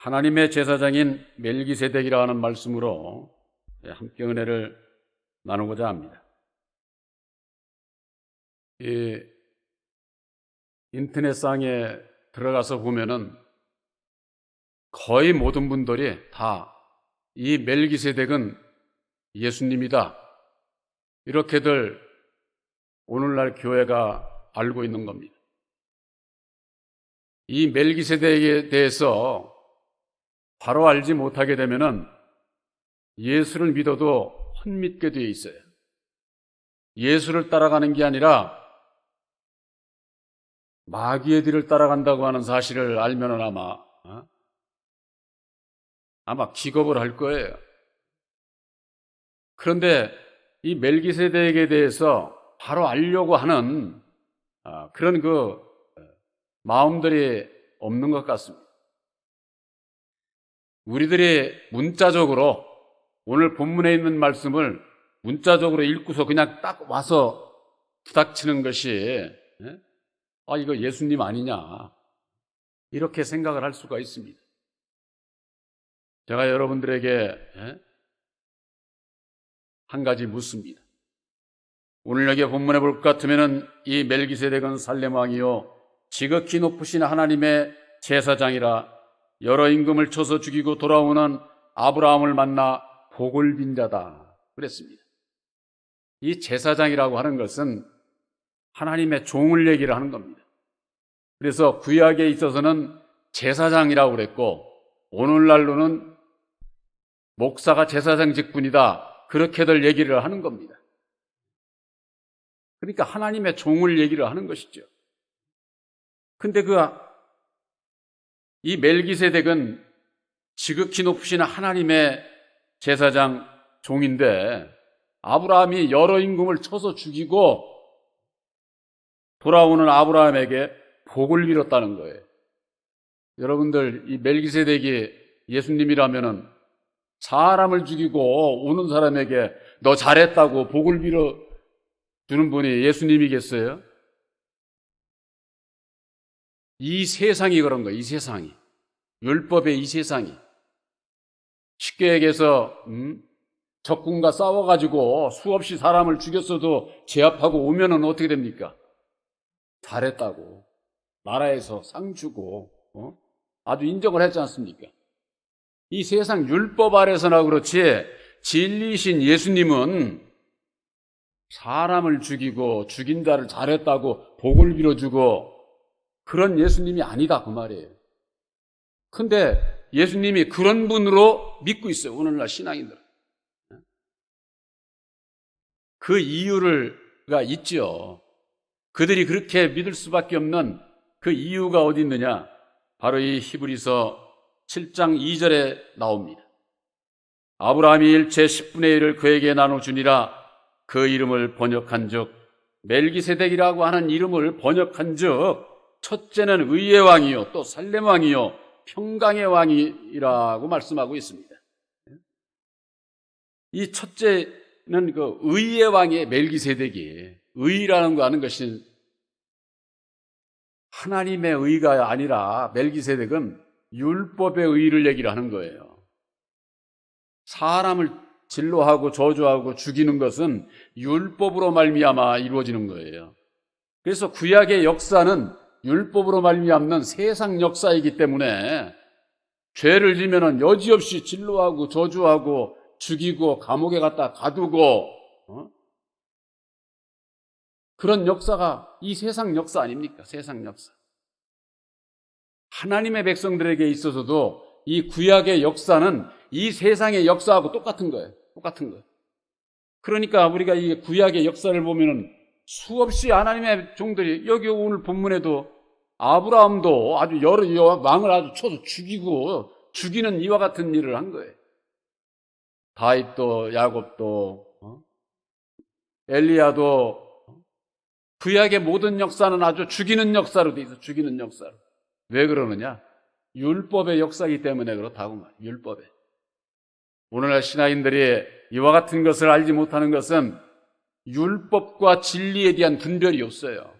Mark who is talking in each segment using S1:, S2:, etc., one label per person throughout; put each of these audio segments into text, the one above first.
S1: 하나님의 제사장인 멜기세덱이라 하는 말씀으로 함께 은혜를 나누고자 합니다. 이 인터넷상에 들어가서 보면은 거의 모든 분들이 다 이 멜기세덱은 예수님이다, 이렇게들 오늘날 교회가 알고 있는 겁니다. 이 멜기세덱에 대해서 바로 알지 못하게 되면은 예수를 믿어도 헛믿게 되어 있어요. 예수를 따라가는 게 아니라 마귀의 뒤를 따라간다고 하는 사실을 알면은 아마 기겁을 할 거예요. 그런데 이 멜기세덱에 대해서 바로 알려고 하는 그런 마음들이 없는 것 같습니다. 우리들이 문자적으로 오늘 본문에 있는 말씀을 문자적으로 읽고서 그냥 딱 와서 부닥치는 것이 이거 예수님 아니냐, 이렇게 생각을 할 수가 있습니다. 제가 여러분들에게 한 가지 묻습니다. 오늘 여기 본문에 볼 것 같으면 이 멜기세덱은 살렘 왕이요 지극히 높으신 하나님의 제사장이라 여러 임금을 쳐서 죽이고 돌아오는 아브라함을 만나 복을 빈 자다 그랬습니다. 이 제사장이라고 하는 것은 하나님의 종을 얘기를 하는 겁니다. 그래서 구약에 있어서는 제사장이라고 그랬고 오늘날로는 목사가 제사장 직분이다, 그렇게들 얘기를 하는 겁니다. 그러니까 하나님의 종을 얘기를 하는 것이죠. 근데 이 멜기세덱은 지극히 높으신 하나님의 제사장 종인데 아브라함이 여러 임금을 쳐서 죽이고 돌아오는 아브라함에게 복을 빌었다는 거예요. 여러분들, 이 멜기세덱이 예수님이라면은 사람을 죽이고 오는 사람에게 너 잘했다고 복을 빌어 주는 분이 예수님이겠어요? 이 세상이 그런 거예요. 이 세상이, 율법의 이 세상이. 쉽게 얘기해서 적군과 싸워가지고 수없이 사람을 죽였어도 제압하고 오면은 어떻게 됩니까? 잘했다고 나라에서 상 주고 아주 인정을 했지 않습니까? 이 세상 율법 아래서나 그렇지 진리이신 예수님은 사람을 죽이고 죽인 자를 잘했다고 복을 빌어주고 그런 예수님이 아니다, 그 말이에요. 근데 예수님이 그런 분으로 믿고 있어요, 오늘날 신앙인들은. 그 이유가 있죠. 그들이 그렇게 믿을 수밖에 없는 그 이유가 어디 있느냐? 바로 이 히브리서 7장 2절에 나옵니다. 아브라함이 일체 10분의 1을 그에게 나눠주니라. 그 이름을 번역한즉, 멜기세덱이라고 하는 이름을 번역한즉 첫째는 의의 왕이요 또 살렘 왕이요 평강의 왕이라고 말씀하고 있습니다. 이 첫째는 그 의의 왕의 멜기세덱이, 의라는 거 아는 것이 하나님의 의가 아니라 멜기세덱은 율법의 의를 얘기를 하는 거예요. 사람을 진노하고 저주하고 죽이는 것은 율법으로 말미암아 이루어지는 거예요. 그래서 구약의 역사는 율법으로 말미암는 세상 역사이기 때문에 죄를 지면은 여지없이 진노하고 저주하고 죽이고 감옥에 갖다 가두고 그런 역사가 이 세상 역사 아닙니까? 세상 역사. 하나님의 백성들에게 있어서도 이 구약의 역사는 이 세상의 역사하고 똑같은 거예요. 똑같은 거예요. 그러니까 우리가 이 구약의 역사를 보면은 수없이 하나님의 종들이, 여기 오늘 본문에도 아브라함도 아주 여러 왕을 아주 쳐서 죽이고 죽이는 이와 같은 일을 한 거예요. 다윗도 야곱도 엘리야도 구약의 모든 역사는 아주 죽이는 역사로 돼 있어. 죽이는 역사로. 왜 그러느냐? 율법의 역사이기 때문에 그렇다고 말이에요. 율법에. 오늘날 신앙인들이 이와 같은 것을 알지 못하는 것은 율법과 진리에 대한 분별이 없어요.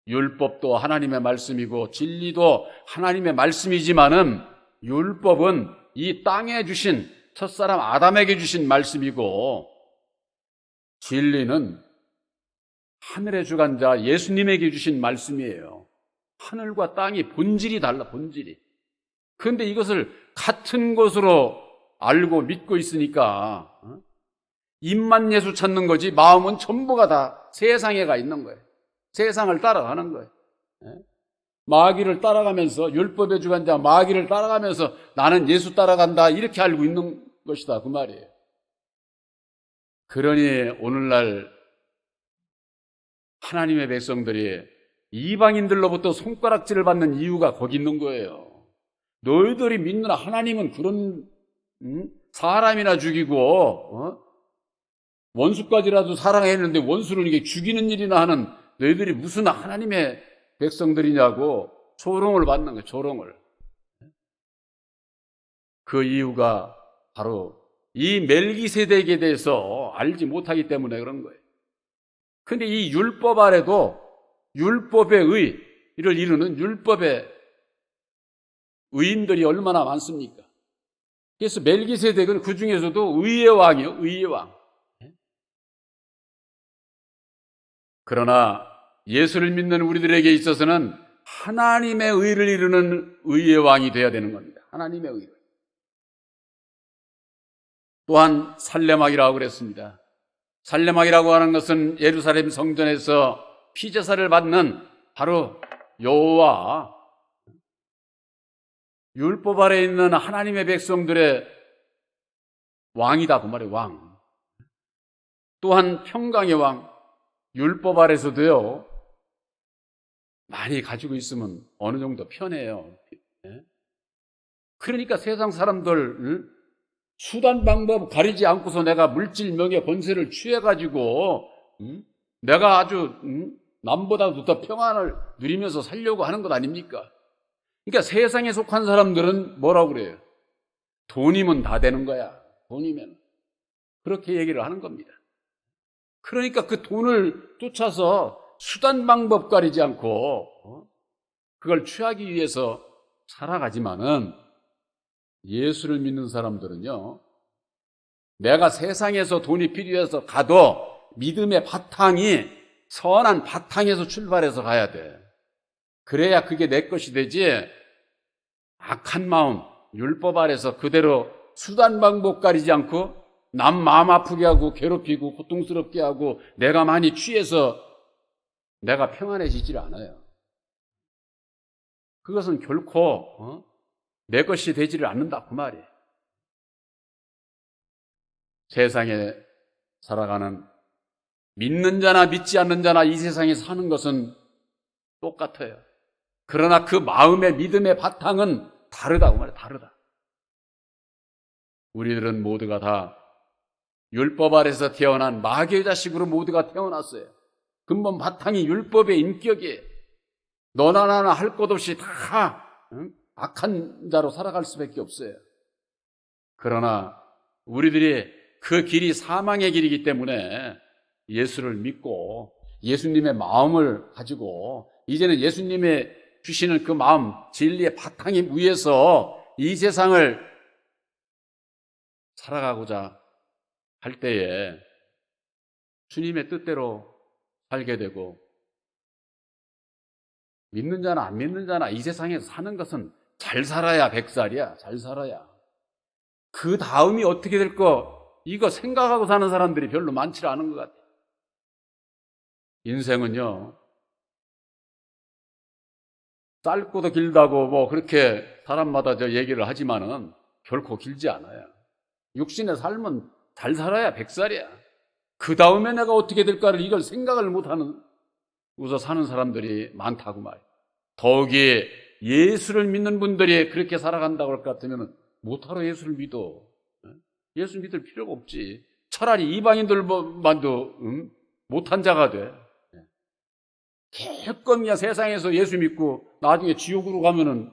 S1: 율법도 하나님의 말씀이고 진리도 하나님의 말씀이지만은 율법은 이 땅에 주신 첫사람 아담에게 주신 말씀이고, 진리는 하늘의 주관자 예수님에게 주신 말씀이에요. 하늘과 땅이 본질이 달라, 본질이. 그런데 이것을 같은 것으로 알고 믿고 있으니까 입만 예수 찾는 거지 마음은 전부가 다 세상에 가 있는 거예요. 세상을 따라가는 거예요. 마귀를 따라가면서, 율법의 주관자 마귀를 따라가면서 나는 예수 따라간다 이렇게 알고 있는 것이다 그 말이에요. 그러니 오늘날 하나님의 백성들이 이방인들로부터 손가락질을 받는 이유가 거기 있는 거예요. 너희들이 믿는 하나님은 그런 사람이나 죽이고 원수까지라도 사랑했는데 원수를 이게 죽이는 일이나 하는 너희들이 무슨 하나님의 백성들이냐고 조롱을 받는 거예요. 조롱을. 그 이유가 바로 이 멜기세덱에 대해서 알지 못하기 때문에 그런 거예요. 근데 이 율법 아래도 율법의 의를 이루는 율법의 의인들이 얼마나 많습니까? 그래서 멜기세덱은 그 중에서도 의의 왕이요, 의의 왕. 그러나 예수를 믿는 우리들에게 있어서는 하나님의 의를 이루는 의의 왕이 되어야 되는 겁니다. 하나님의 의를. 또한 살레막이라고 그랬습니다. 살레막이라고 하는 것은 예루살렘 성전에서 피제사를 받는 바로 여호와, 율법 아래에 있는 하나님의 백성들의 왕이다 그 말이에요. 왕. 또한 평강의 왕, 율법 아래서도요 많이 가지고 있으면 어느 정도 편해요. 그러니까 세상 사람들 수단 방법 가리지 않고서 내가 물질 명예 권세를 취해가지고 내가 아주 남보다도 더 평안을 누리면서 살려고 하는 것 아닙니까? 그러니까 세상에 속한 사람들은 뭐라고 그래요? 돈이면 다 되는 거야. 돈이면. 그렇게 얘기를 하는 겁니다. 그러니까 그 돈을 쫓아서 수단 방법 가리지 않고 그걸 취하기 위해서 살아가지만은 예수를 믿는 사람들은요, 내가 세상에서 돈이 필요해서 가도 믿음의 바탕이 선한 바탕에서 출발해서 가야 돼. 그래야 그게 내 것이 되지, 악한 마음, 율법 아래서 그대로 수단 방법 가리지 않고 남 마음 아프게 하고 괴롭히고 고통스럽게 하고 내가 많이 취해서 내가 평안해지질 않아요. 그것은 결코 내 것이 되지를 않는다 그 말이에요. 세상에 살아가는 믿는 자나 믿지 않는 자나 이 세상에 사는 것은 똑같아요. 그러나 그 마음의 믿음의 바탕은 다르다 그 말이에요. 다르다. 우리들은 모두가 다 율법 아래서 태어난 마귀의 자식으로 모두가 태어났어요. 근본 바탕이 율법의 인격이에요. 너나 나나 할 것 없이 다 악한 자로 살아갈 수밖에 없어요. 그러나 우리들이 그 길이 사망의 길이기 때문에 예수를 믿고 예수님의 마음을 가지고 이제는 예수님의 주시는 그 마음, 진리의 바탕이 위에서 이 세상을 살아가고자 할 때에 주님의 뜻대로 살게 되고, 믿는 자나 안 믿는 자나 이 세상에서 사는 것은 잘 살아야 백살이야. 잘 살아야. 그 다음이 어떻게 될 거 이거 생각하고 사는 사람들이 별로 많지 않은 것 같아요. 인생은요, 짧고도 길다고 뭐 그렇게 사람마다 저 얘기를 하지만은 결코 길지 않아요. 육신의 삶은 잘 살아야 백살이야. 그 다음에 내가 어떻게 될까를 이걸 생각을 못하는 우서 사는 사람들이 많다고 말이에요. 더욱이 예수를 믿는 분들이 그렇게 살아간다고 할 것 같으면 못하러 예수를 믿어. 예수 믿을 필요가 없지. 차라리 이방인들만도 못한 자가 돼. 개껌이야. 세상에서 예수 믿고 나중에 지옥으로 가면은,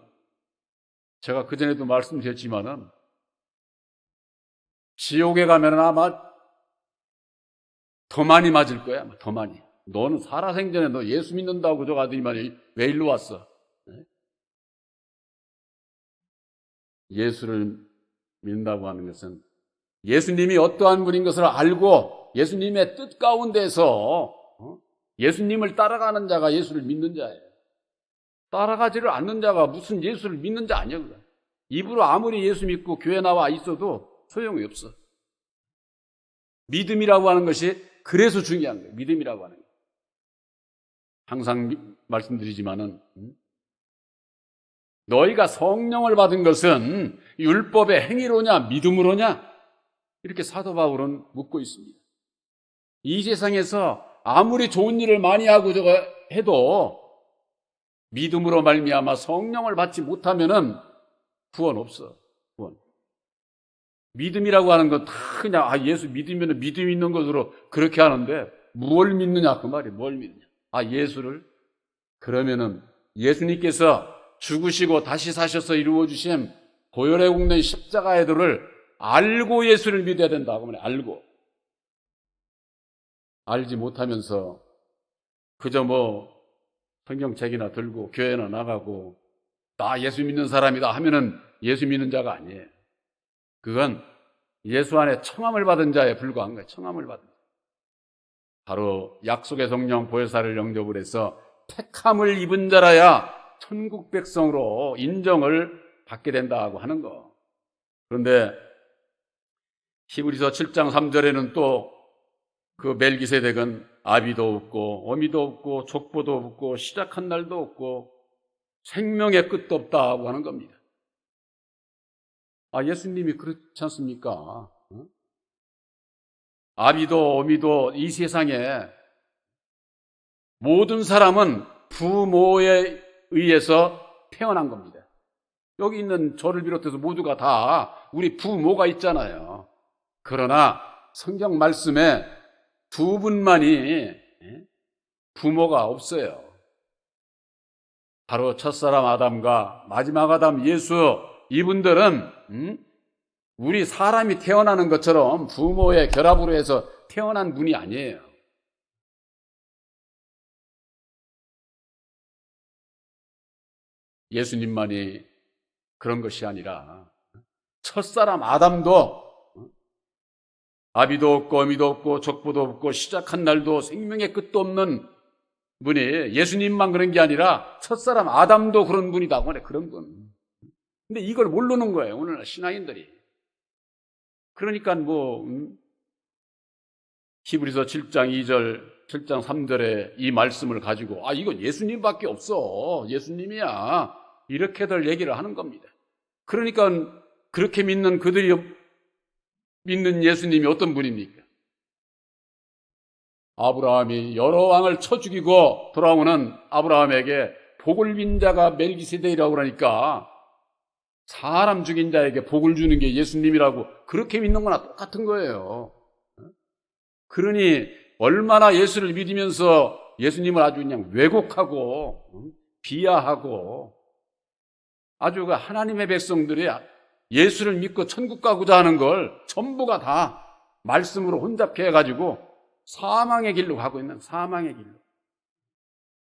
S1: 제가 그전에도 말씀드렸지만은 지옥에 가면은 아마 더 많이 맞을 거야. 더 많이. 너는 살아생전에 너 예수 믿는다고 저 아들이만 왜 일로 왔어? 예수를 믿는다고 하는 것은 예수님이 어떠한 분인 것을 알고 예수님의 뜻 가운데서 예수님을 따라가는 자가 예수를 믿는 자예요. 따라가지를 않는 자가 무슨 예수를 믿는 자 아니야. 입으로 아무리 예수 믿고 교회 나와 있어도 소용이 없어. 믿음이라고 하는 것이 그래서 중요한 거예요. 믿음이라고 하는 거예요. 항상 말씀드리지만은 너희가 성령을 받은 것은 율법의 행위로냐 믿음으로냐? 이렇게 사도 바울은 묻고 있습니다. 이 세상에서 아무리 좋은 일을 많이 하고 해도 믿음으로 말미암아 성령을 받지 못하면은 구원 없어. 구원. 믿음이라고 하는 건 다 그냥 예수 믿으면 믿음 있는 것으로 그렇게 하는데 뭘 믿느냐 그 말이에요. 뭘 믿느냐. 예수를. 그러면은 예수님께서 죽으시고 다시 사셔서 이루어주신 보혈에 굽는 십자가의 도를 알고 예수를 믿어야 된다고 말해요. 알고. 알지 못하면서 그저 성경책이나 들고 교회나 나가고 나 예수 믿는 사람이다 하면은 예수 믿는 자가 아니에요. 그건 예수 안에 청함을 받은 자에 불과한 거예요. 청함을 받은 자. 바로 약속의 성령 보혜사를 영접을 해서 택함을 입은 자라야 천국 백성으로 인정을 받게 된다고 하는 거. 그런데 히브리서 7장 3절에는 또 그 멜기세덱은 아비도 없고 어미도 없고 족보도 없고 시작한 날도 없고 생명의 끝도 없다고 하는 겁니다. 예수님이 그렇지 않습니까? 아비도 어미도 이 세상에 모든 사람은 부모에 의해서 태어난 겁니다. 여기 있는 저를 비롯해서 모두가 다 우리 부모가 있잖아요. 그러나 성경 말씀에 두 분만이 부모가 없어요. 바로 첫사람 아담과 마지막 아담 예수, 이분들은 우리 사람이 태어나는 것처럼 부모의 결합으로 해서 태어난 분이 아니에요. 예수님만이 그런 것이 아니라 첫사람 아담도 아비도 없고 어미도 없고 족보도 없고 시작한 날도 생명의 끝도 없는 분이 예수님만 그런 게 아니라 첫사람 아담도 그런 분이다. 그런 분. 근데 이걸 모르는 거예요. 오늘날 신앙인들이. 그러니까 히브리서 7장 2절, 7장 3절에 이 말씀을 가지고 이건 예수님밖에 없어. 예수님이야. 이렇게들 얘기를 하는 겁니다. 그러니까 그렇게 믿는 그들이 믿는 예수님이 어떤 분입니까? 아브라함이 여러 왕을 쳐 죽이고 돌아오는 아브라함에게 복을 빈 자가 멜기세덱이라고 그러니까 사람 죽인 자에게 복을 주는 게 예수님이라고 그렇게 믿는 거나 똑같은 거예요. 그러니 얼마나 예수를 믿으면서 예수님을 아주 그냥 왜곡하고 비하하고 아주 그 하나님의 백성들이 예수를 믿고 천국 가고자 하는 걸 전부가 다 말씀으로 혼잡해 해가지고 사망의 길로 가고 있는 사망의 길로.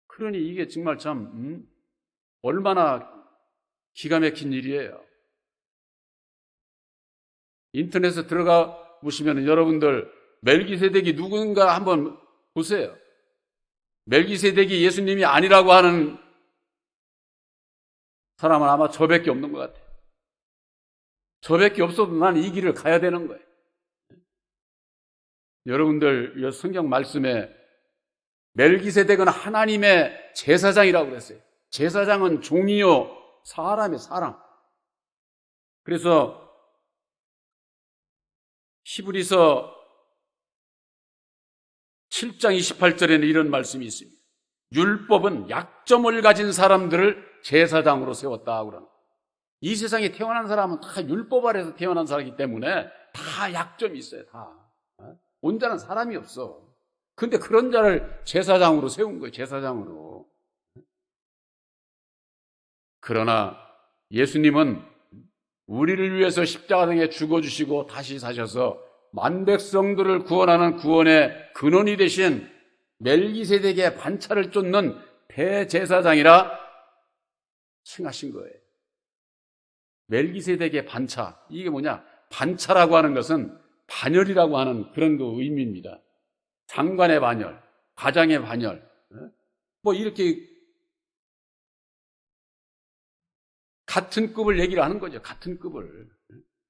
S1: 그러니 이게 정말 참 얼마나 기가 막힌 일이에요. 인터넷에 들어가 보시면 여러분들 멜기세덱이 누군가 한번 보세요. 멜기세덱이 예수님이 아니라고 하는 사람은 아마 저밖에 없는 것 같아요. 저밖에 없어도 난 이 길을 가야 되는 거예요. 여러분들 성경 말씀에 멜기세덱은 하나님의 제사장이라고 그랬어요. 제사장은 종이요 사람의 사람. 그래서 히브리서 7장 28절에는 이런 말씀이 있습니다. 율법은 약점을 가진 사람들을 제사장으로 세웠다 그러는. 이 세상에 태어난 사람은 다 율법 아래에서 태어난 사람이기 때문에 다 약점이 있어요. 다. 온전한 사람이 없어. 근데 그런 자를 제사장으로 세운 거예요. 제사장으로. 그러나 예수님은 우리를 위해서 십자가상에 죽어주시고 다시 사셔서 만백성들을 구원하는 구원의 근원이 되신 멜기세덱의 반차를 쫓는 대제사장이라 칭하신 거예요. 멜기세덱의 반차, 이게 뭐냐? 반차라고 하는 것은 반열이라고 하는 그런 그 의미입니다. 장관의 반열, 가장의 반열, 뭐 이렇게 같은 급을 얘기를 하는 거죠. 같은 급을.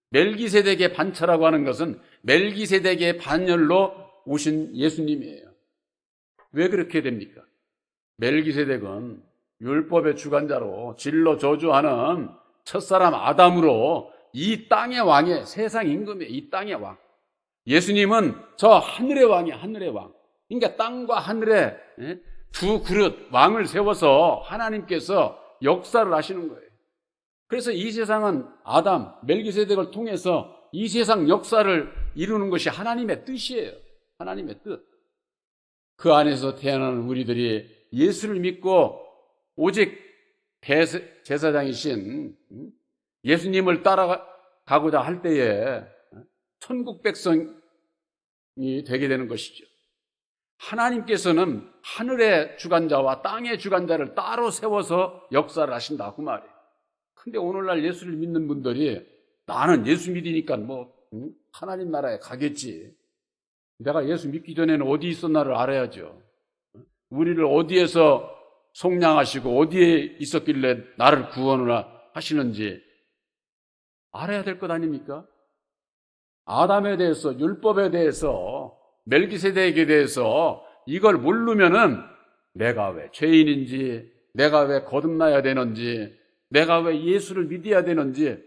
S1: 멜기세덱의 반차라고 하는 것은 멜기세덱의 반열로 오신 예수님이에요. 왜 그렇게 됩니까? 멜기세덱은 율법의 주관자로 진로 저주하는 첫사람 아담으로 이 땅의 왕이에요. 세상 임금이에요. 이 땅의 왕. 예수님은 저 하늘의 왕이에요. 하늘의 왕. 그러니까 땅과 하늘에 두 그릇 왕을 세워서 하나님께서 역사를 하시는 거예요. 그래서 이 세상은 아담, 멜기세덱을 통해서 이 세상 역사를 이루는 것이 하나님의 뜻이에요. 하나님의 뜻. 그 안에서 태어나는 우리들이 예수를 믿고 오직 제사장이신 예수님을 따라가고자 할 때에 천국 백성이 되게 되는 것이죠. 하나님께서는 하늘의 주관자와 땅의 주관자를 따로 세워서 역사를 하신다, 그 말이에요. 근데 오늘날 예수를 믿는 분들이 나는 예수 믿으니까 하나님 나라에 가겠지. 내가 예수 믿기 전에는 어디 있었나를 알아야죠. 우리를 어디에서 속량하시고 어디에 있었길래 나를 구원을 하시는지 알아야 될 것 아닙니까? 아담에 대해서, 율법에 대해서, 멜기세덱에 대해서 이걸 모르면은 내가 왜 죄인인지, 내가 왜 거듭나야 되는지, 내가 왜 예수를 믿어야 되는지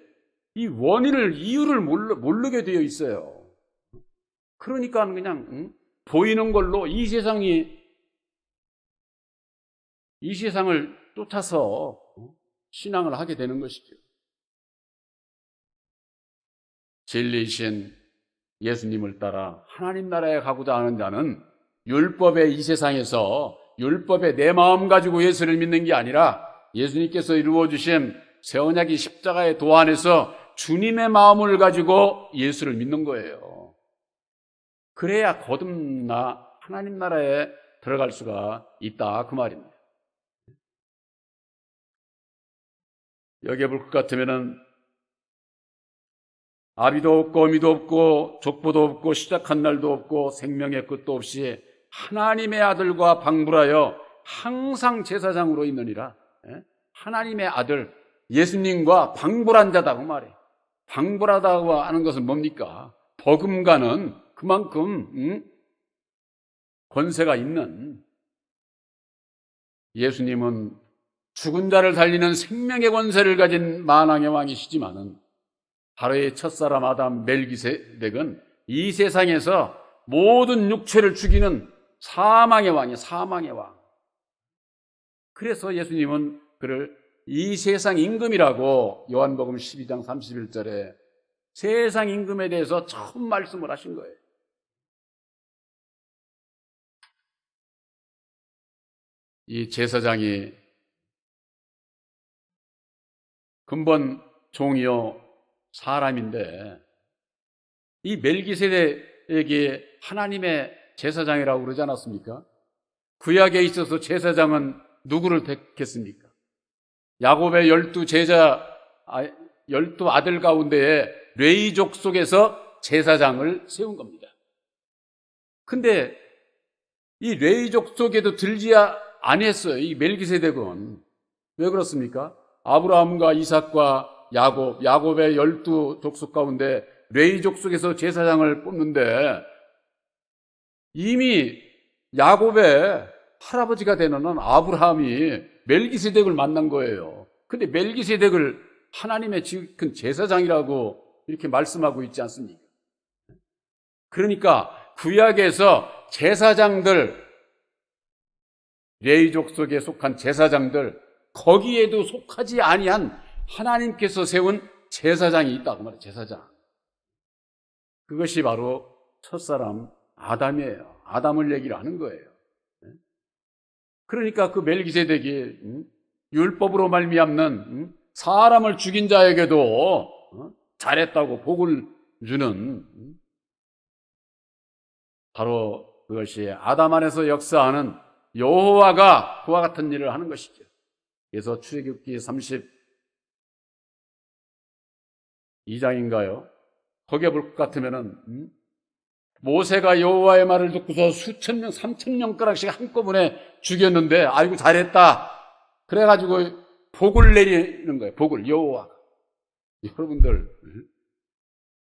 S1: 이 원인을, 이유를 모르게 되어 있어요. 그러니까 그냥 보이는 걸로 이 세상을 쫓아서 신앙을 하게 되는 것이죠. 진리이신 예수님을 따라 하나님 나라에 가고자 하는 자는 율법의 이 세상에서 율법의 내 마음 가지고 예수를 믿는 게 아니라 예수님께서 이루어주신 새 언약의 십자가의 도 안에서 주님의 마음을 가지고 예수를 믿는 거예요. 그래야 거듭나 하나님 나라에 들어갈 수가 있다, 그 말입니다. 여기에 볼 것 같으면은 아비도 없고 어미도 없고 족보도 없고 시작한 날도 없고 생명의 끝도 없이 하나님의 아들과 방불하여 항상 제사장으로 있느니라. 하나님의 아들 예수님과 방불한 자다, 그 말이에요. 방불하다고 하는 것은 뭡니까? 버금가는 그만큼 권세가 있는, 예수님은 죽은 자를 살리는 생명의 권세를 가진 만왕의 왕이시지만은 바로의 첫사람 아담 멜기세덱은 이 세상에서 모든 육체를 죽이는 사망의 왕이에요. 사망의 왕. 그래서 예수님은 그를 이 세상 임금이라고 요한복음 12장 31절에 세상 임금에 대해서 처음 말씀을 하신 거예요. 이 제사장이 근본 종이요 사람인데 이 멜기세덱에게 하나님의 제사장이라고 그러지 않았습니까? 구약에 있어서 제사장은 누구를 택했습니까? 야곱의 12 아들 가운데에 레위족 속에서 제사장을 세운 겁니다. 근데 이 레위족 속에도 들지 아니했어요. 이 멜기세덱은. 왜 그렇습니까? 아브라함과 이삭과 야곱의 12 족속 가운데 레위족 속에서 제사장을 뽑는데 이미 야곱의 할아버지가 되는 아브라함이 멜기세덱을 만난 거예요. 근데 멜기세덱을 하나님의 지극한 제사장이라고 이렇게 말씀하고 있지 않습니까? 그러니까 구약에서 제사장들, 레위족 속에 속한 제사장들, 거기에도 속하지 아니한 하나님께서 세운 제사장이 있다고 말해요. 제사장. 그것이 바로 첫사람 아담이에요. 아담을 얘기를 하는 거예요. 그러니까 그 멜기세덱이 율법으로 말미암는 사람을 죽인 자에게도 잘했다고 복을 주는, 바로 그것이 아담 안에서 역사하는 여호와가 그와 같은 일을 하는 것이죠. 그래서 출애굽기 2장인가요? 거기에 볼 것 같으면은 모세가 여호와의 말을 듣고서 수천 명, 3천 명가량씩 한꺼번에 죽였는데 아이고 잘했다. 그래가지고 복을 내리는 거예요. 복을 여호와. 여러분들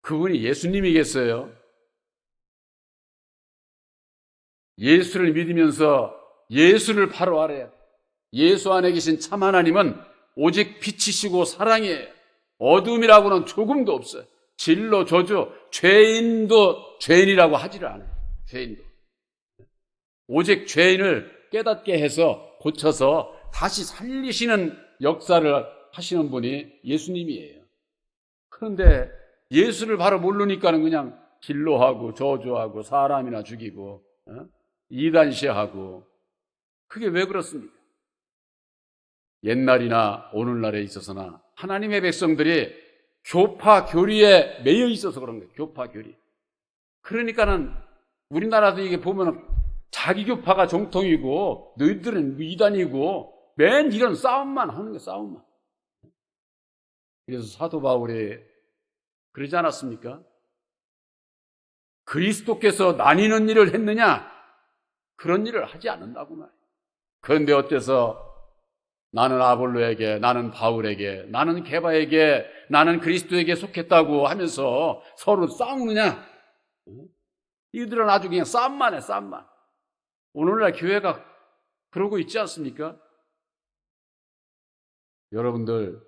S1: 그분이 예수님이겠어요? 예수를 믿으면서 예수를 바로 알아야 돼. 예수 안에 계신 참 하나님은 오직 빛이시고 사랑이에요. 어둠이라고는 조금도 없어요. 진로, 저주, 죄인도 죄인이라고 하지를 않아요. 죄인도. 오직 죄인을 깨닫게 해서 고쳐서 다시 살리시는 역사를 하시는 분이 예수님이에요. 그런데 예수를 바로 모르니까는 그냥 진로하고 저주하고 사람이나 죽이고 이단시하고 그게 왜 그렇습니까? 옛날이나 오늘날에 있어서나 하나님의 백성들이 교파 교리에 매여 있어서 그런 거예요. 교파 교리. 그러니까는 우리나라도 이게 보면은 자기 교파가 정통이고 너희들은 이단이고 맨 이런 싸움만 하는 거예요. 싸움만. 그래서 사도 바울이 그러지 않았습니까? 그리스도께서 나뉘는 일을 했느냐? 그런 일을 하지 않는다고 말이에요. 그런데 어때서 나는 아볼로에게, 나는 바울에게, 나는 게바에게, 나는 그리스도에게 속했다고 하면서 서로 싸우느냐? 이들은 아주 그냥 싸움만 해, 싸움만. 오늘날 교회가 그러고 있지 않습니까? 여러분들,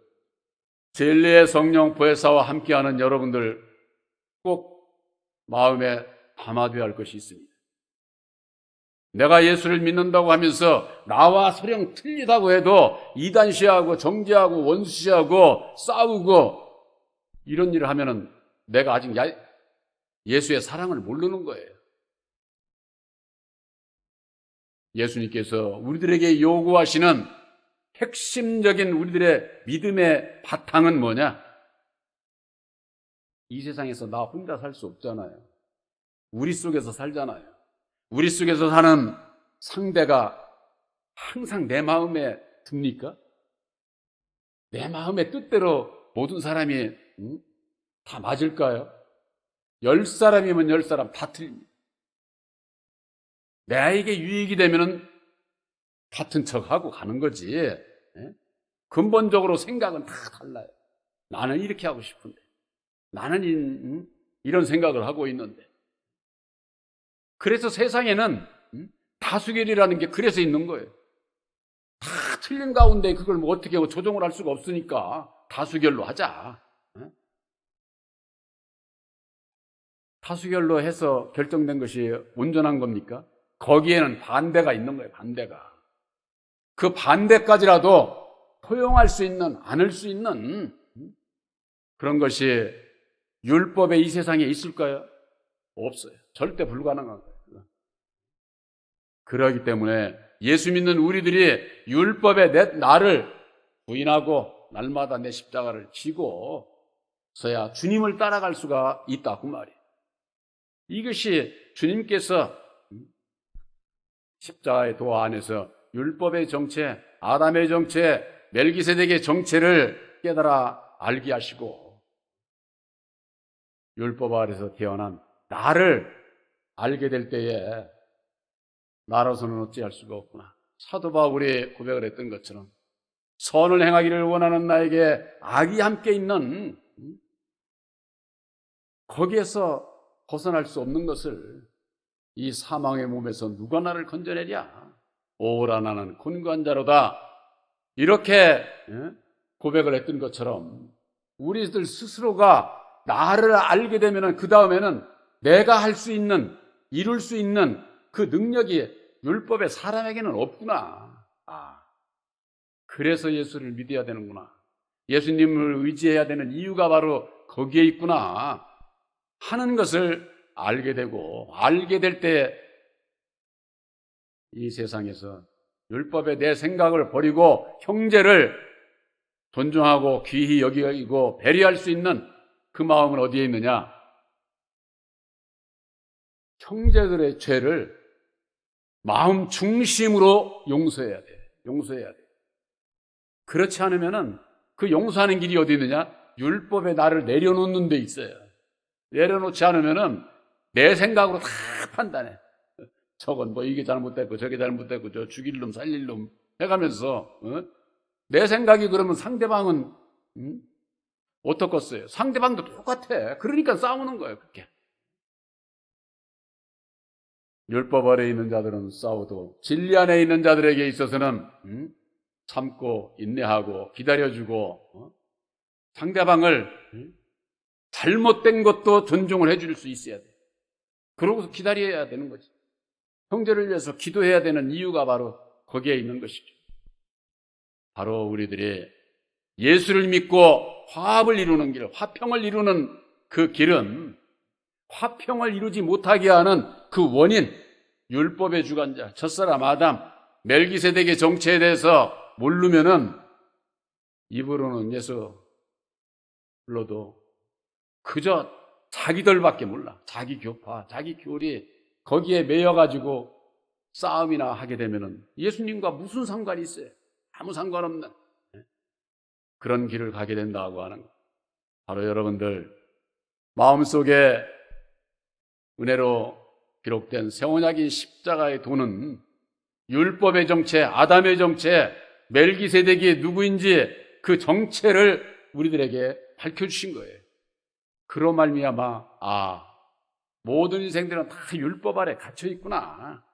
S1: 진리의 성령 보혜사와 함께하는 여러분들 꼭 마음에 담아둬야 할 것이 있습니다. 내가 예수를 믿는다고 하면서 나와 설령 틀리다고 해도 이단시하고 정죄하고 원수시하고 싸우고 이런 일을 하면은 내가 아직 예수의 사랑을 모르는 거예요. 예수님께서 우리들에게 요구하시는 핵심적인 우리들의 믿음의 바탕은 뭐냐? 이 세상에서 나 혼자 살 수 없잖아요. 우리 속에서 살잖아요. 우리 속에서 사는 상대가 항상 내 마음에 듭니까? 내 마음의 뜻대로 모든 사람이 다 맞을까요? 10사람이면 10사람 다 틀립니다. 나에게 유익이 되면은 같은 척하고 가는 거지. 근본적으로 생각은 다 달라요. 나는 이렇게 하고 싶은데, 나는 이런 생각을 하고 있는데. 그래서 세상에는 다수결이라는 게 그래서 있는 거예요. 다 틀린 가운데 그걸 뭐 어떻게 조정을 할 수가 없으니까 다수결로 하자. 다수결로 해서 결정된 것이 온전한 겁니까? 거기에는 반대가 있는 거예요. 반대가. 그 반대까지라도 포용할 수 있는, 안을 수 있는 그런 것이 율법의 이 세상에 있을까요? 없어요. 절대 불가능한 거예요. 그러기 때문에 예수 믿는 우리들이 율법의 나를 부인하고 날마다 내 십자가를 지고 서야 주님을 따라갈 수가 있다고 말이에요. 이것이 주님께서 십자가의 도화 안에서 율법의 정체, 아담의 정체, 멜기세덱의 정체를 깨달아 알게 하시고 율법 아래서 태어난 나를 알게 될 때에 나로서는 어찌할 수가 없구나. 사도 바울이 고백을 했던 것처럼 선을 행하기를 원하는 나에게 악이 함께 있는 거기에서 벗어날 수 없는 것을 이 사망의 몸에서 누가 나를 건져내랴. 오라 나는 곤고한 자로다. 이렇게 고백을 했던 것처럼 우리들 스스로가 나를 알게 되면 그 다음에는 내가 할 수 있는, 이룰 수 있는 그 능력이 율법의 사람에게는 없구나. 그래서 예수를 믿어야 되는구나. 예수님을 의지해야 되는 이유가 바로 거기에 있구나 하는 것을 알게 되고, 알게 될 때 이 세상에서 율법의 내 생각을 버리고 형제를 존중하고 귀히 여기고 배려할 수 있는 그 마음은 어디에 있느냐? 형제들의 죄를 마음 중심으로 용서해야 돼. 용서해야 돼. 그렇지 않으면은 그 용서하는 길이 어디 있느냐? 율법에 나를 내려놓는 데 있어요. 내려놓지 않으면은 내 생각으로 다 판단해. 저건 뭐 이게 잘못됐고 저게 잘못됐고 저 죽일 놈 살릴 놈 해가면서 내 생각이 그러면 상대방은 어떻겠어요? 상대방도 똑같아. 그러니까 싸우는 거예요. 그렇게. 율법 아래에 있는 자들은 싸워도 진리 안에 있는 자들에게 있어서는 참고 인내하고 기다려주고 상대방을 잘못된 것도 존중을 해줄 수 있어야 돼. 그러고서 기다려야 되는 거지. 형제를 위해서 기도해야 되는 이유가 바로 거기에 있는 것이죠. 바로 우리들이 예수를 믿고 화합을 이루는 길, 화평을 이루는 그 길은 화평을 이루지 못하게 하는 그 원인, 율법의 주관자, 첫사람 아담, 멜기세덱의 정체에 대해서 모르면은 입으로는 예수 불러도 그저 자기들밖에 몰라. 자기 교파, 자기 교리 거기에 매여가지고 싸움이나 하게 되면은 예수님과 무슨 상관이 있어요? 아무 상관없는 그런 길을 가게 된다고 하는 것. 바로 여러분들 마음속에 은혜로 기록된 새 언약인 십자가의 도는 율법의 정체, 아담의 정체, 멜기세덱이 누구인지 그 정체를 우리들에게 밝혀주신 거예요. 그로 말미암아 모든 인생들은 다 율법 아래 갇혀 있구나.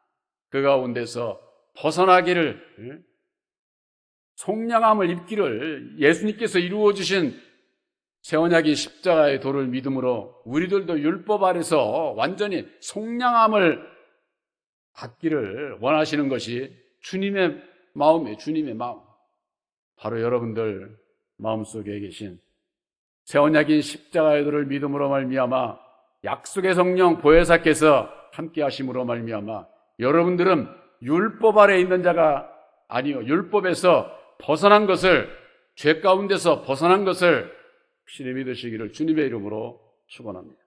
S1: 그 가운데서 벗어나기를, 속량함을 입기를 예수님께서 이루어 주신 새 언약인 십자가의 도를 믿음으로 우리들도 율법 아래서 완전히 속량함을 받기를 원하시는 것이 주님의 마음이에요. 주님의 마음. 바로 여러분들 마음속에 계신 새 언약인 십자가의 도를 믿음으로 말미암아 약속의 성령 보혜사께서 함께 하심으로 말미암아 여러분들은 율법 아래 있는 자가 아니요, 율법에서 벗어난 것을, 죄 가운데서 벗어난 것을 확실히 믿으시기를 주님의 이름으로 축원합니다.